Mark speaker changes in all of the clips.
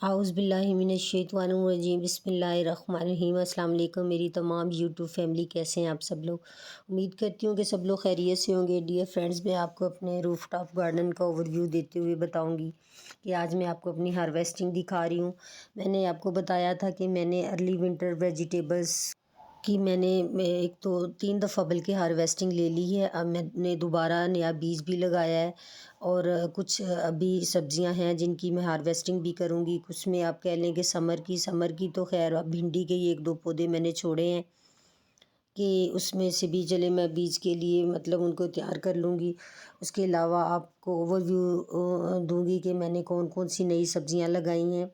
Speaker 1: आउज़ुबिल्लाहिमिनश्शैतानिर्रजीम बिस्मिल्लाहिर्रहमानिर्रहीम। अस्सलाम वालेकुम मेरी तमाम यूट्यूब फैमिली, कैसे हैं आप सब लोग। उम्मीद करती हूँ कि सब लोग खैरियत से होंगे। डियर फ्रेंड्स, मैं आपको अपने रूफटॉप गार्डन का ओवरव्यू देते हुए बताऊँगी कि आज मैं आपको अपनी हार्वेस्टिंग दिखा रही हूँ। मैंने आपको बताया था कि मैंने अर्ली विंटर वेजिटेबल्स कि मैं एक तो 3 दफ़ा बल्कि हार्वेस्टिंग ले ली है। अब मैंने दोबारा नया बीज भी लगाया है और कुछ अभी सब्जियां हैं जिनकी मैं हार्वेस्टिंग भी करूंगी। कुछ में आप कह लें कि समर की तो खैर अब भिंडी के ही 1-2 पौधे मैंने छोड़े हैं कि उसमें से भी चले मैं बीज के लिए मतलब उनको तैयार कर लूँगी। उसके अलावा आपको ओवरव्यू दूंगी कि मैंने कौन कौन सी नई सब्जियां लगाई हैं,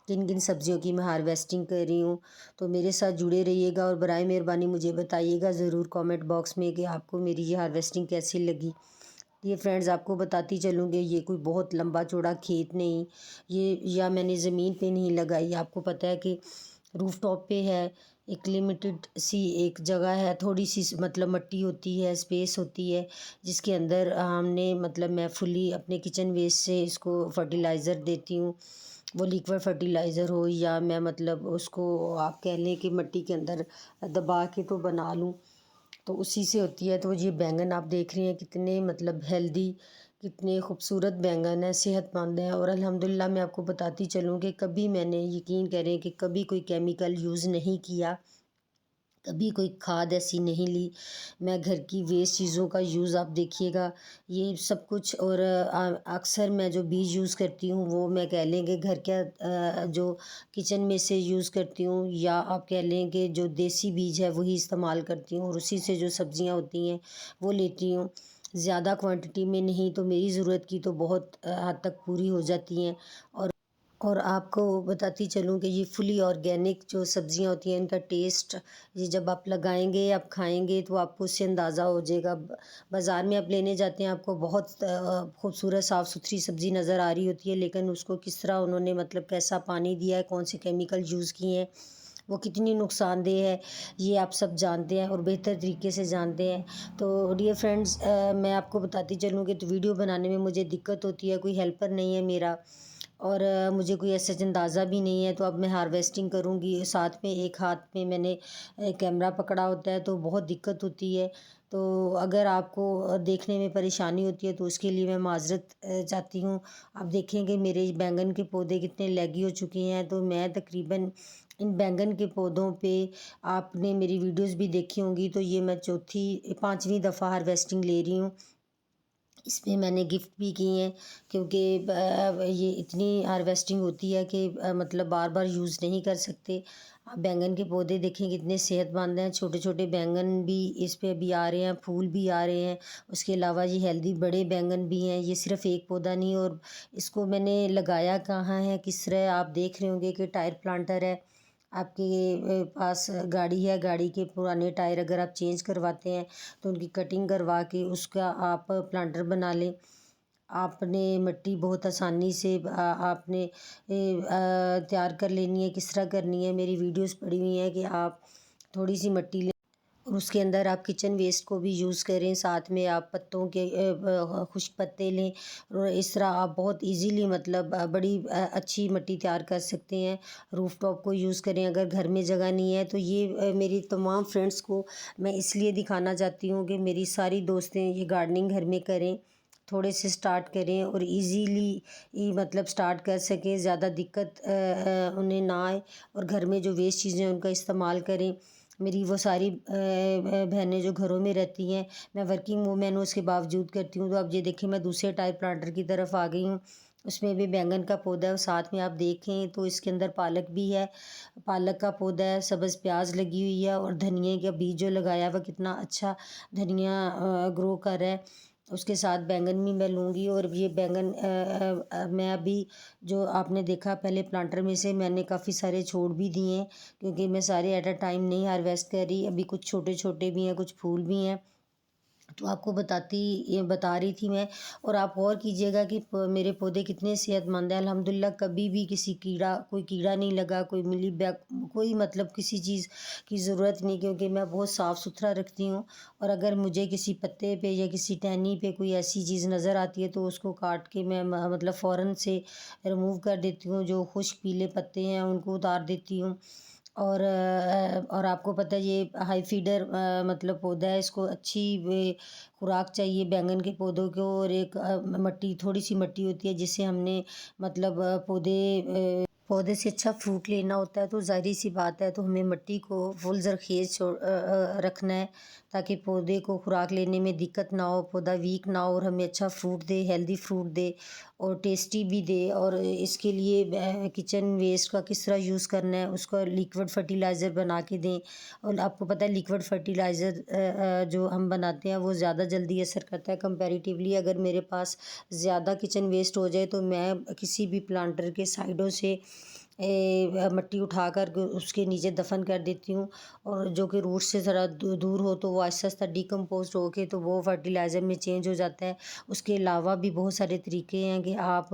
Speaker 1: किन किन सब्जियों की मैं हार्वेस्टिंग कर रही हूँ। तो मेरे साथ जुड़े रहिएगा और बराए मेहरबानी मुझे बताइएगा ज़रूर कमेंट बॉक्स में कि आपको मेरी ये हार्वेस्टिंग कैसी लगी। ये फ्रेंड्स आपको बताती चलूँगी, ये कोई बहुत लंबा चौड़ा खेत नहीं, ये या मैंने ज़मीन पे नहीं लगाई। आपको पता है कि रूफटॉप पे है, एक लिमिटेड सी एक जगह है, थोड़ी सी मतलब मट्टी होती है, स्पेस होती है जिसके अंदर हमने मतलब मैं फुली अपने किचन वेस्ट से इसको फर्टिलाइज़र देती हूँ। वो लिक्विड फर्टिलाइज़र हो या मैं मतलब उसको आप कह लें कि मिट्टी के अंदर दबा के तो बना लूँ, तो उसी से होती है। तो ये बैंगन आप देख रहे हैं कितने मतलब हेल्दी, कितने खूबसूरत बैंगन हैं, सेहतमंद हैं। और अल्हम्दुलिल्लाह मैं आपको बताती चलूँ कि कभी मैंने यकीन करें कि कभी कोई केमिकल यूज़ नहीं किया, कभी कोई खाद ऐसी नहीं ली। मैं घर की वेस्ट चीज़ों का यूज़ आप देखिएगा ये सब कुछ। और अक्सर मैं जो बीज यूज़ करती हूँ वो मैं कह लें कि घर का जो किचन में से यूज़ करती हूँ, या आप कह लें कि जो देसी बीज है वही इस्तेमाल करती हूँ और उसी से जो सब्जियाँ होती हैं वो लेती हूँ। ज़्यादा क्वांटिटी में नहीं तो मेरी ज़रूरत की तो बहुत हद तक पूरी हो जाती हैं। और आपको बताती चलूँ कि ये फुली ऑर्गेनिक जो सब्जियां होती हैं इनका टेस्ट, ये जब आप लगाएंगे आप खाएंगे तो आपको उससे अंदाज़ा हो जाएगा। बाज़ार में आप लेने जाते हैं आपको बहुत खूबसूरत साफ़ सुथरी सब्ज़ी नज़र आ रही होती है, लेकिन उसको किस तरह उन्होंने मतलब कैसा पानी दिया है, कौन से केमिकल यूज़ किए हैं, वो कितनी नुकसानदेह है, ये आप सब जानते हैं और बेहतर तरीके से जानते हैं। तो डियर फ्रेंड्स, मैं आपको बताती चलूँ कि तो वीडियो बनाने में मुझे दिक्कत होती है, कोई हेल्पर नहीं है मेरा और मुझे कोई ऐसा अंदाज़ा भी नहीं है। तो अब मैं हार्वेस्टिंग करूँगी, साथ में एक हाथ में मैंने कैमरा पकड़ा होता है तो बहुत दिक्कत होती है। तो अगर आपको देखने में परेशानी होती है तो उसके लिए मैं माज़रत चाहती हूँ। आप देखेंगे मेरे बैंगन के पौधे कितने लैगी हो चुके हैं। तो मैं तकरीबन इन बैंगन के पौधों पे आपने मेरी वीडियोस भी देखी होंगी, तो ये मैं चौथी 5वीं दफ़ा हार्वेस्टिंग ले रही हूँ। इसमें मैंने गिफ्ट भी किए हैं क्योंकि ये इतनी हार्वेस्टिंग होती है कि मतलब बार बार यूज़ नहीं कर सकते। आप बैंगन के पौधे देखें कितने सेहतमंद हैं, छोटे छोटे बैंगन भी इस पे अभी आ रहे हैं, फूल भी आ रहे हैं। उसके अलावा ये हेल्दी बड़े बैंगन भी हैं, ये सिर्फ़ एक पौधा नहीं। और इसको मैंने लगाया कहाँ है, किस तरह आप देख रहे होंगे कि टायर प्लांटर है आपके पास, गाड़ी है, गाड़ी के पुराने टायर अगर आप चेंज करवाते हैं तो उनकी कटिंग करवा के उसका आप प्लांटर बना लें। आपने मिट्टी बहुत आसानी से आपने तैयार कर लेनी है। किस तरह करनी है मेरी वीडियोस पड़ी हुई हैं कि आप थोड़ी सी मिट्टी लें और उसके अंदर आप किचन वेस्ट को भी यूज़ करें, साथ में आप पत्तों के खुश्क पत्ते लें और इस तरह आप बहुत इजीली मतलब बड़ी अच्छी मिट्टी तैयार कर सकते हैं। रूफटॉप को यूज़ करें अगर घर में जगह नहीं है तो। ये मेरी तमाम फ्रेंड्स को मैं इसलिए दिखाना चाहती हूँ कि मेरी सारी दोस्तें ये गार्डनिंग घर में करें, थोड़े से स्टार्ट करें और इजीली मतलब स्टार्ट कर सकें, ज़्यादा दिक्कत उन्हें ना आए और घर में जो वेस्ट चीज़ें हैं उनका इस्तेमाल करें। मेरी वो सारी बहनें जो घरों में रहती हैं, मैं वर्किंग वूमेन हूँ उसके बावजूद करती हूँ। तो अब ये देखिए मैं दूसरे टाइप प्लांटर की तरफ आ गई हूँ, उसमें भी बैंगन का पौधा है और साथ में आप देखें तो इसके अंदर पालक भी है, पालक का पौधा है, सब्ज़ प्याज लगी हुई है और धनिया का बीज जो लगाया हुआ कितना अच्छा धनिया ग्रो कर रहा है। उसके साथ बैंगन भी मैं लूँगी। और ये बैंगन मैं अभी जो आपने देखा पहले प्लांटर में से मैंने काफ़ी सारे छोड़ भी दिए हैं क्योंकि मैं सारे एट अ टाइम नहीं हार्वेस्ट कर रही। अभी कुछ छोटे छोटे भी हैं, कुछ फूल भी हैं। तो आपको ये बता रही थी मैं। और आप गौर कीजिएगा कि मेरे पौधे कितने सेहतमंद हैं अल्हम्दुलिल्लाह। कभी भी कोई कीड़ा नहीं लगा, कोई मिली बैग, कोई मतलब किसी चीज़ की ज़रूरत नहीं, क्योंकि मैं बहुत साफ़ सुथरा रखती हूँ। और अगर मुझे किसी पत्ते पे या किसी टहनी पे कोई ऐसी चीज़ नज़र आती है तो उसको काट के मैं मतलब फ़ौरन से रिमूव कर देती हूँ। जो खुश्क पीले पत्ते हैं उनको उतार देती हूँ। और आपको पता है ये हाई फीडर मतलब पौधा है, इसको अच्छी खुराक चाहिए बैंगन के पौधों को। और एक मट्टी, थोड़ी सी मट्टी होती है जिससे हमने मतलब पौधे से अच्छा फ्रूट लेना होता है। तो ज़ाहिर सी बात है, तो हमें मिट्टी को फुल ज़रख़ेज़ रखना है ताकि पौधे को खुराक लेने में दिक्कत ना हो, पौधा वीक ना हो और हमें अच्छा फ्रूट दे, हेल्दी फ्रूट दे और टेस्टी भी दे। और इसके लिए किचन वेस्ट का किस तरह यूज़ करना है, उसका लिक्विड फर्टिलाइज़र बना के दें। और आपको पता है लिक्विड फर्टिलाइज़र जो हम बनाते हैं वो ज़्यादा जल्दी असर करता है कंपैरेटिवली। अगर मेरे पास ज़्यादा किचन वेस्ट हो जाए तो मैं किसी भी प्लांटर के साइडों से मिट्टी उठा कर के उसके नीचे दफन कर देती हूँ। और जो कि रूट से ज़रा दूर हो तो वो आहिस्ता आहिस्ता डिकम्पोज हो के तो वो फर्टिलाइज़र में चेंज हो जाता है। उसके अलावा भी बहुत सारे तरीके हैं कि आप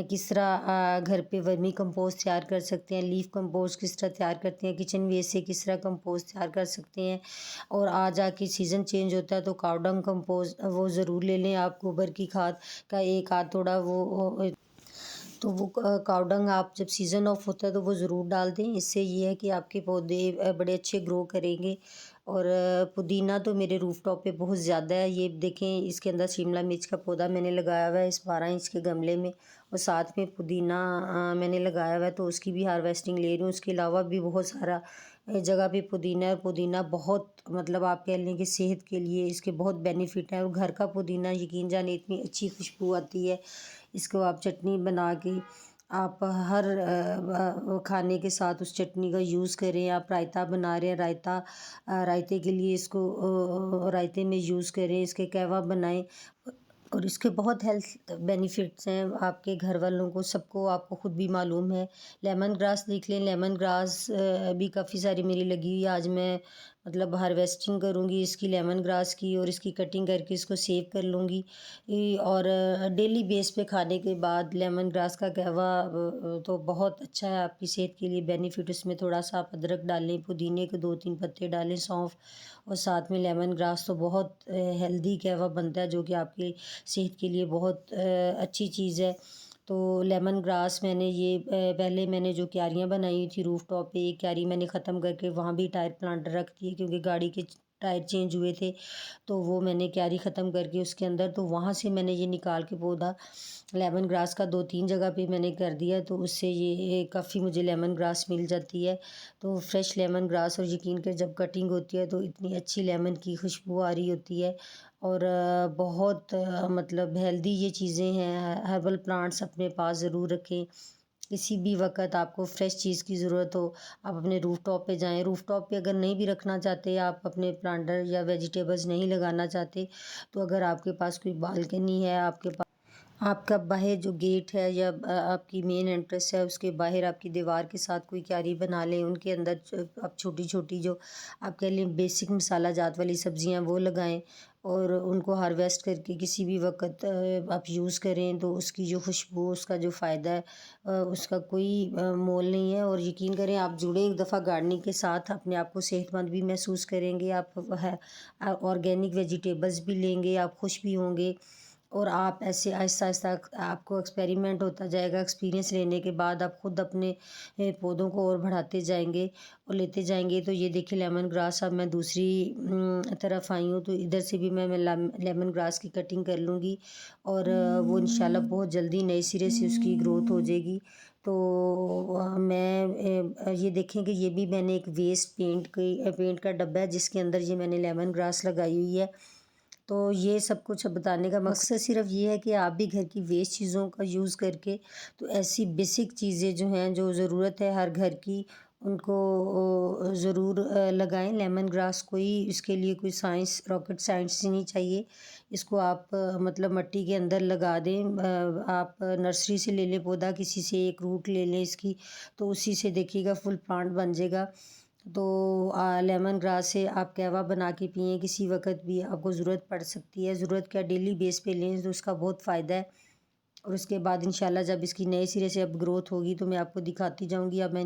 Speaker 1: किस तरह घर पे वर्मी कंपोस्ट तैयार कर सकते हैं, लीफ कंपोस्ट किस तरह तैयार करते हैं, किचन वेस्ट से किस तरह कंपोस्ट तैयार कर सकते हैं। और जाके सीज़न चेंज होता है तो काव डंग कंपोस्ट वो ज़रूर ले लें आप। गोबर की खाद का एक आध थोड़ा वो तो वो काव डंग आप जब सीज़न ऑफ होता है तो वो ज़रूर डाल दें। इससे ये है कि आपके पौधे बड़े अच्छे ग्रो करेंगे। और पुदीना तो मेरे रूफ़टॉप पे बहुत ज़्यादा है। ये देखें, इसके अंदर शिमला मिर्च का पौधा मैंने लगाया हुआ है इस 12 इंच के गमले में। और साथ में पुदीना मैंने लगाया हुआ है तो उसकी भी हार्वेस्टिंग ले रही हूँ। उसके अलावा भी बहुत सारा जगह पे पुदीना है। पुदीना बहुत मतलब आप कह लें कि सेहत के लिए इसके बहुत बेनिफिट हैं। और घर का पुदीना यकीन जानिए इतनी अच्छी खुशबू आती है। इसको आप चटनी बना के आप हर खाने के साथ उस चटनी का यूज़ करें। आप रायता बना रहे हैं, रायते के लिए इसको रायते में यूज़ करें, इसके कहवा बनाएं। और इसके बहुत हेल्थ बेनिफिट्स हैं आपके घर वालों को, सबको, आपको खुद भी मालूम है। लेमन ग्रास देख लें, लेमन ग्रास भी काफ़ी सारी मेरी लगी हुई है। आज मैं मतलब हार्वेस्टिंग करूँगी इसकी लेमन ग्रास की और इसकी कटिंग करके इसको सेव कर लूँगी। और डेली बेस पे खाने के बाद लेमन ग्रास का कहवा तो बहुत अच्छा है आपकी सेहत के लिए। बेनिफिट उसमें थोड़ा सा आप अदरक डालें, पुदीने के 2-3 पत्ते डालें, सौंफ और साथ में लेमन ग्रास, तो बहुत हेल्दी कहवा बनता है जो कि आपकी सेहत के लिए बहुत अच्छी चीज़ है। तो लेमन ग्रास मैंने ये पहले मैंने जो क्यारियाँ बनाई हुई थी रूफ़ टॉप पे, एक क्यारी मैंने ख़त्म करके वहाँ भी टायर प्लांटर रख दिए क्योंकि गाड़ी के टायर चेंज हुए थे। तो वो मैंने क्यारी ख़त्म करके उसके अंदर, तो वहाँ से मैंने ये निकाल के पौधा लेमन ग्रास का 2-3 जगह पे मैंने कर दिया। तो उससे ये काफ़ी मुझे लेमन ग्रास मिल जाती है। तो फ्रेश लेमन ग्रास, और यकीन कर जब कटिंग होती है तो इतनी अच्छी लेमन की खुशबू आ रही होती है। और बहुत मतलब हेल्दी ये चीज़ें हैं। हर्बल प्लांट्स अपने पास ज़रूर रखें। किसी भी वक़्त आपको फ्रेश चीज़ की ज़रूरत हो, आप अपने रूफ़टॉप पे जाएँ। रूफ़टॉप पे अगर नहीं भी रखना चाहते, आप अपने प्लांटर या वेजिटेबल्स नहीं लगाना चाहते, तो अगर आपके पास कोई बालकनी है, आपका बाहर जो गेट है या आपकी मेन एंट्रेंस है उसके बाहर आपकी दीवार के साथ कोई क्यारी बना लें। उनके अंदर आप छोटी छोटी जो आप कह लें बेसिक मसाला जात वाली सब्जियां वो लगाएं और उनको हार्वेस्ट करके किसी भी वक्त आप यूज़ करें तो उसकी जो खुशबू, उसका जो फ़ायदा है उसका कोई मोल नहीं है। और यकीन करें, आप जुड़ें एक दफ़ा गार्डनिंग के साथ, अपने आप को सेहतमंद भी महसूस करेंगे। आप ऑर्गेनिक वेजिटेबल्स भी लेंगे, आप खुश भी होंगे। और आप ऐसे आहिस्ता आहिस्ता आपको एक्सपेरिमेंट होता जाएगा। एक्सपीरियंस लेने के बाद आप खुद अपने पौधों को और बढ़ाते जाएंगे और लेते जाएंगे। तो ये देखिए लेमन ग्रास, अब मैं दूसरी तरफ आई हूँ तो इधर से भी मैं लेमन ग्रास की कटिंग कर लूँगी और वो इंशाल्लाह बहुत जल्दी नए सिरे से उसकी ग्रोथ हो जाएगी। तो ये देखें कि ये भी मैंने एक वेस्ट पेंट का डब्बा है जिसके अंदर ये मैंने लेमन ग्रास लगाई हुई है। तो ये सब कुछ बताने का मकसद सिर्फ ये है कि आप भी घर की वेस्ट चीज़ों का यूज़ करके तो ऐसी बेसिक चीज़ें जो हैं, जो ज़रूरत है हर घर की, उनको ज़रूर लगाएं। लेमन ग्रास कोई इसके लिए कोई रॉकेट साइंस ही नहीं चाहिए। इसको आप मतलब मिट्टी के अंदर लगा दें। आप नर्सरी से ले लें पौधा, किसी से एक रूट ले लें इसकी, तो उसी से देखिएगा फुल प्लांट बन जाएगा। तो लेमन ग्रास से आप कहवा बना के पिएँ, किसी वक़्त भी आपको ज़रूरत पड़ सकती है। ज़रूरत क्या, डेली बेस पे लें तो उसका बहुत फ़ायदा है। और उसके बाद इंशाल्लाह जब इसकी नए सिरे से अब ग्रोथ होगी तो मैं आपको दिखाती जाऊंगी। अब मैं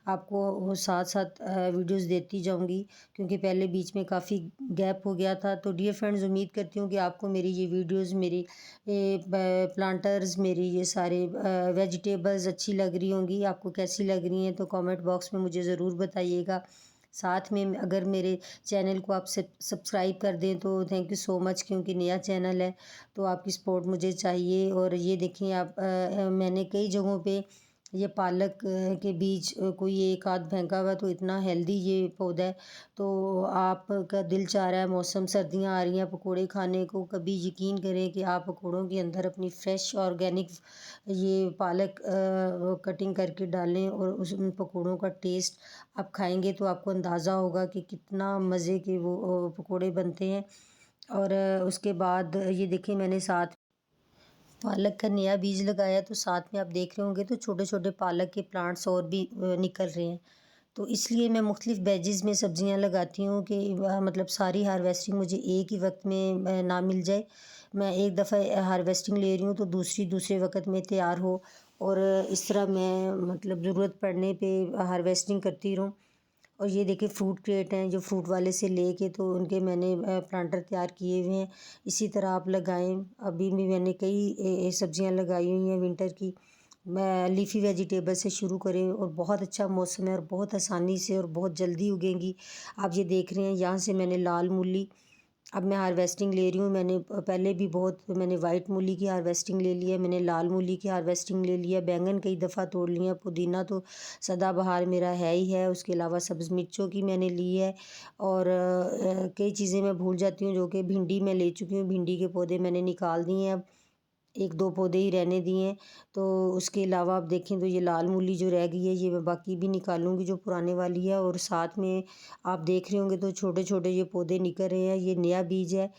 Speaker 1: आपको वो साथ साथ वीडियोस देती जाऊंगी, क्योंकि पहले बीच में काफ़ी गैप हो गया था। तो डियर फ्रेंड्स, उम्मीद करती हूँ कि आपको मेरी ये वीडियोस, मेरी प्लांटर्स, मेरी ये सारे वेजिटेबल्स अच्छी लग रही होंगी। आपको कैसी लग रही हैं तो कमेंट बॉक्स में मुझे ज़रूर बताइएगा। साथ में अगर मेरे चैनल को आप सब्सक्राइब कर दें तो थैंक यू सो मच, क्योंकि नया चैनल है तो आपकी सपोर्ट मुझे चाहिए। और ये देखिए आप, मैंने कई जगहों पे ये पालक के बीज कोई एक आध फेंका हुआ, तो इतना हेल्दी ये पौधा है। तो आपका दिल चाह रहा है, मौसम सर्दियाँ आ रही हैं पकोड़े खाने को, कभी यकीन करें कि आप पकोड़ों के अंदर अपनी फ्रेश ऑर्गेनिक ये पालक कटिंग करके डालें और उस उन पकोड़ों का टेस्ट आप खाएंगे तो आपको अंदाज़ा होगा कि कितना मज़े के वो पकोड़े बनते हैं। और उसके बाद ये देखिए, मैंने साथ पालक का नया बीज लगाया, तो साथ में आप देख रहे होंगे तो छोटे छोटे पालक के प्लांट्स और भी निकल रहे हैं। तो इसलिए मैं मुख्तलिफ बैचेज़ में सब्जियां लगाती हूँ कि मतलब सारी हार्वेस्टिंग मुझे एक ही वक्त में ना मिल जाए। मैं एक दफ़ा हार्वेस्टिंग ले रही हूँ तो दूसरी दूसरे वक्त में तैयार हो, और इस तरह मैं मतलब ज़रूरत पड़ने पे हार्वेस्टिंग करती रहूँ। और ये देखिए फ्रूट क्रेट हैं जो फ्रूट वाले से लेके तो उनके मैंने प्लांटर तैयार किए हुए हैं। इसी तरह आप लगाएं। अभी भी मैंने कई सब्जियां लगाई हुई हैं विंटर की। मैं लीफ़ी वेजिटेबल से शुरू करें और बहुत अच्छा मौसम है और बहुत आसानी से और बहुत जल्दी उगेंगी। आप ये देख रहे हैं, यहाँ से मैंने लाल मूली अब मैं हार्वेस्टिंग ले रही हूँ। मैंने पहले भी बहुत, मैंने वाइट मूली की हार्वेस्टिंग ले ली है, मैंने लाल मूली की हार्वेस्टिंग ले ली है, बैंगन कई दफ़ा तोड़ लिया, पुदीना तो सदाबहार मेरा है ही है, उसके अलावा सब्ज़ मिर्चों की मैंने ली है। और कई चीज़ें मैं भूल जाती हूँ, जो कि भिंडी मैं ले चुकी हूँ, भिंडी के पौधे मैंने निकाल दिए हैं, अब एक दो पौधे ही रहने दिए हैं। तो उसके अलावा आप देखें तो ये लाल मूली जो रह गई है ये मैं बाकी भी निकालूंगी, जो पुराने वाली है। और साथ में आप देख रहे होंगे तो छोटे छोटे ये पौधे निकल रहे हैं, ये नया बीज है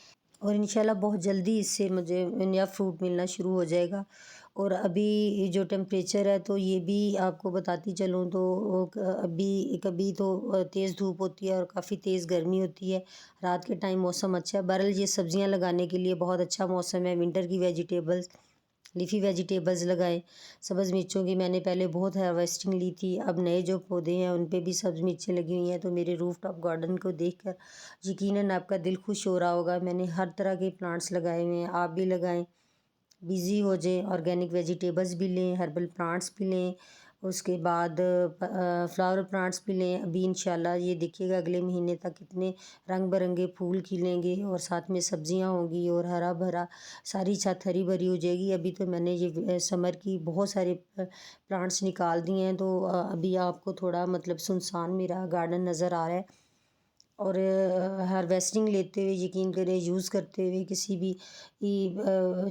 Speaker 1: और इंशाल्लाह बहुत जल्दी इससे मुझे नया फ्रूट मिलना शुरू हो जाएगा। और अभी जो टेम्परेचर है तो ये भी आपको बताती चलूँ तो अभी कभी तो तेज़ धूप होती है और काफ़ी तेज़ गर्मी होती है। रात के टाइम मौसम अच्छा है। बहरहाल ये सब्जियां लगाने के लिए बहुत अच्छा मौसम है। विंटर की वेजिटेबल्स, लीफ़ी वेजिटेबल्स लगाएं। सब्ज़ मिर्चों की मैंने पहले बहुत हार्वेस्टिंग ली थी, अब नए जो पौधे हैं उन पे भी सब्ज़ मिर्चें लगी हुई हैं। तो मेरे रूफ टॉप गार्डन को देखकर यकीनन आपका दिल खुश हो रहा होगा। मैंने हर तरह के प्लांट्स लगाए हुए हैं, आप भी लगाएं, बिज़ी हो जाएं। ऑर्गेनिक वेजिटेबल्स भी लें, हर्बल प्लांट्स भी लें, उसके बाद फ्लावर प्लांट्स भी लें। अभी इंशाल्लाह ये देखिएगा अगले महीने तक कितने रंग बिरंगे फूल खिलेंगे और साथ में सब्जियां होंगी और हरा भरा सारी छत हरी भरी हो जाएगी। अभी तो मैंने ये समर की बहुत सारे प्लांट्स निकाल दिए हैं, तो अभी आपको थोड़ा मतलब सुनसान मेरा गार्डन नज़र आ रहा है। और हार्वेस्टिंग लेते हुए यकीन करें, यूज़ करते हुए किसी भी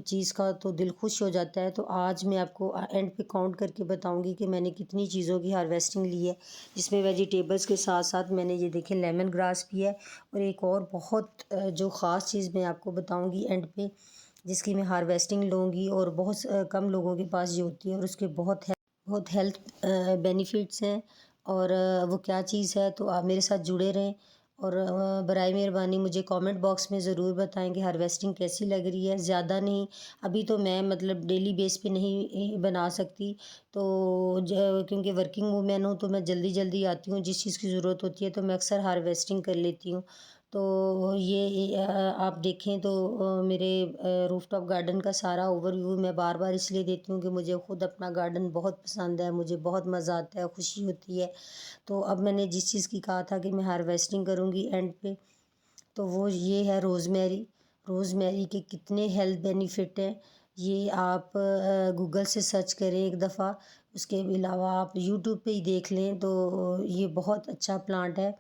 Speaker 1: चीज़ का तो दिल खुश हो जाता है। तो आज मैं आपको एंड पे काउंट करके बताऊंगी कि मैंने कितनी चीज़ों की हार्वेस्टिंग ली है, जिसमें वेजिटेबल्स के साथ साथ मैंने ये देखें लेमन ग्रास भी है। और एक और बहुत जो ख़ास चीज़ मैं आपको बताऊंगी एंड पे, जिसकी मैं हार्वेस्टिंग लूँगी और बहुत कम लोगों के पास ये होती है और उसके बहुत हेल्थ बेनिफिट्स हैं। और वो क्या चीज़ है, तो आप मेरे साथ जुड़े रहें। और बराए मेहरबानी मुझे कमेंट बॉक्स में ज़रूर बताएं कि हार्वेस्टिंग कैसी लग रही है। ज़्यादा नहीं, अभी तो मैं मतलब डेली बेस पे नहीं बना सकती, तो क्योंकि वर्किंग वूमेन हूँ तो मैं जल्दी जल्दी आती हूँ, जिस चीज़ की ज़रूरत होती है तो मैं अक्सर हार्वेस्टिंग कर लेती हूँ। तो ये आप देखें तो मेरे रूफटॉप गार्डन का सारा ओवरव्यू मैं बार बार इसलिए देती हूँ कि मुझे ख़ुद अपना गार्डन बहुत पसंद है, मुझे बहुत मज़ा आता है, खुशी होती है। तो अब मैंने जिस चीज़ की कहा था कि मैं हार्वेस्टिंग करूँगी एंड पे, तो वो ये है रोज़मेरी। रोज़मेरी के कितने हेल्थ बेनिफिट हैं, ये आप गूगल से सर्च करें एक दफ़ा। उसके अलावा आप यूट्यूब पे ही देख लें, तो ये बहुत अच्छा प्लांट है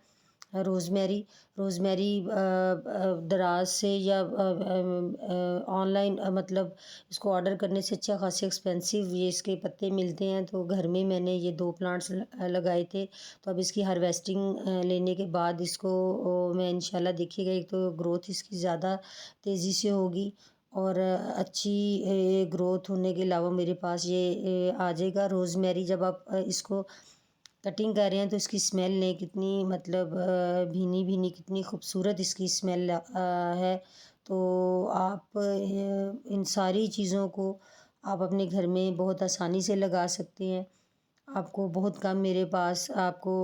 Speaker 1: रोज़मेरी। रोज़मेरी दराज से या ऑनलाइन मतलब इसको ऑर्डर करने से अच्छा खासे एक्सपेंसिव ये इसके पत्ते मिलते हैं। तो घर में मैंने ये 2 प्लांट्स लगाए थे, तो अब इसकी हार्वेस्टिंग लेने के बाद इसको मैं इंशाल्लाह देखिएगा, एक तो ग्रोथ इसकी ज़्यादा तेज़ी से होगी और अच्छी ग्रोथ होने के अलावा मेरे पास ये आ जाएगा रोज़मेरी। जब आप इसको कटिंग कर रहे हैं तो इसकी स्मेल ने कितनी मतलब भीनी भीनी कितनी खूबसूरत इसकी स्मेल है। तो आप इन सारी चीज़ों को आप अपने घर में बहुत आसानी से लगा सकते हैं। आपको बहुत कम मेरे पास आपको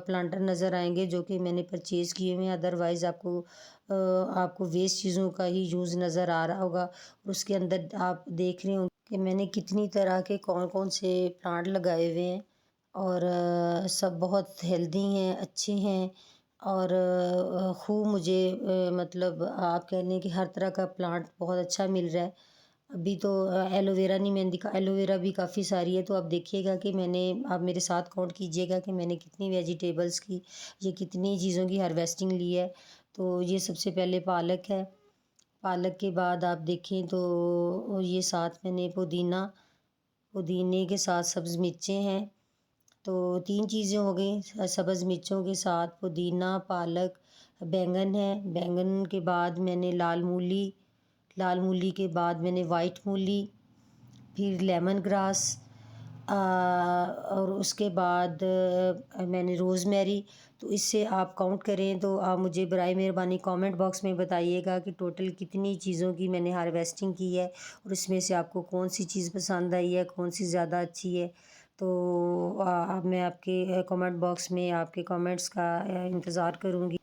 Speaker 1: प्लांटर नज़र आएंगे जो कि मैंने परचेज़ किए हुए हैं। अदरवाइज़ आपको वेस्ट चीज़ों का ही यूज़ नज़र आ रहा होगा। और उसके अंदर आप देख रहे होंगे कि मैंने कितनी तरह के कौन कौन से प्लांट लगाए हुए हैं और सब बहुत हेल्दी हैं, अच्छे हैं। और खूब मुझे मतलब आप कह लें कि हर तरह का प्लांट बहुत अच्छा मिल रहा है। अभी तो एलोवेरा नहीं मैंने दिखा, एलोवेरा भी काफ़ी सारी है। तो आप देखिएगा कि आप मेरे साथ काउंट कीजिएगा कि मैंने कितनी वेजिटेबल्स की, ये कितनी चीज़ों की हार्वेस्टिंग ली है। तो ये सबसे पहले पालक है। पालक के बाद आप देखें तो ये साथ मैंने पुदीना, पुदीने के साथ सब्ज़ मिर्चें हैं। तो 3 चीज़ें हो गई। सब्ज़ मिर्चों के साथ पुदीना, पालक, बैंगन है। बैंगन के बाद मैंने लाल मूली के बाद मैंने वाइट मूली, फिर लेमन ग्रास, और उसके बाद मैंने रोज़मेरी। तो इससे आप काउंट करें तो आप मुझे बराए मेहरबानी कमेंट बॉक्स में बताइएगा कि टोटल कितनी चीज़ों की मैंने हार्वेस्टिंग की है और इसमें से आपको कौन सी चीज़ पसंद आई है, कौन सी ज़्यादा अच्छी है। तो मैं आपके कमेंट बॉक्स में आपके कमेंट्स का इंतज़ार करूँगी।